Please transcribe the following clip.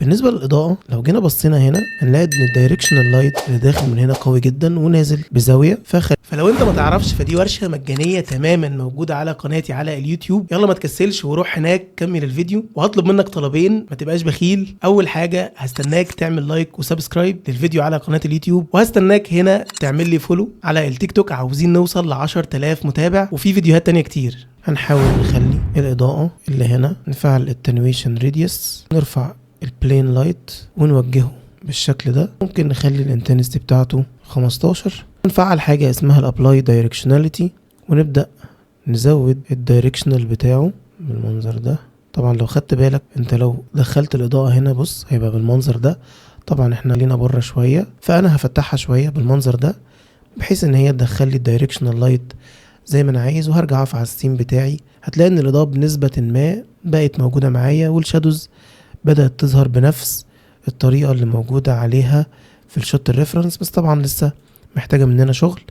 بالنسبه للاضاءه لو جينا بصينا هنا هنلاقي ان الدايركشنال لايت اللي داخل من هنا قوي جدا ونازل بزاويه فلو انت ما تعرفش فدي ورشه مجانيه تماما موجوده على قناتي على اليوتيوب. يلا ما تكسلش وروح هناك كمل الفيديو، وهطلب منك طلبين ما تبقاش بخيل. اول حاجه هستناك تعمل لايك وسبسكرايب للفيديو على قناه اليوتيوب، وهستناك هنا تعمل لي فولو على التيك توك. عاوزين نوصل ل 10000 متابع، وفي فيديوهات تانية كتير. هنحاول نخلي الاضاءه اللي هنا نفعل التنويشن راديوس، نرفع البلين لايت ونوجهه بالشكل ده. ممكن نخلي الانتنسيتي بتاعته 15. نفعل حاجه اسمها الابلاي دايركشناليتي، ونبدا نزود الدايركشنال بتاعه بالمنظر ده. طبعا لو خدت بالك انت لو دخلت الاضاءه هنا بص هيبقى بالمنظر ده. طبعا احنا لينا بره شويه، فانا هفتحها شويه بالمنظر ده بحيث ان هي تدخل لي الدايركشنال لايت زي ما انا عايز. وهرجع اقف على السين بتاعي، هتلاقي ان الاضاءه بنسبه ما بقت موجوده معايا، والشادوز بدات تظهر بنفس الطريقه اللي موجوده عليها في الشوت الريفرنس. بس طبعا لسه محتاجه مننا شغل.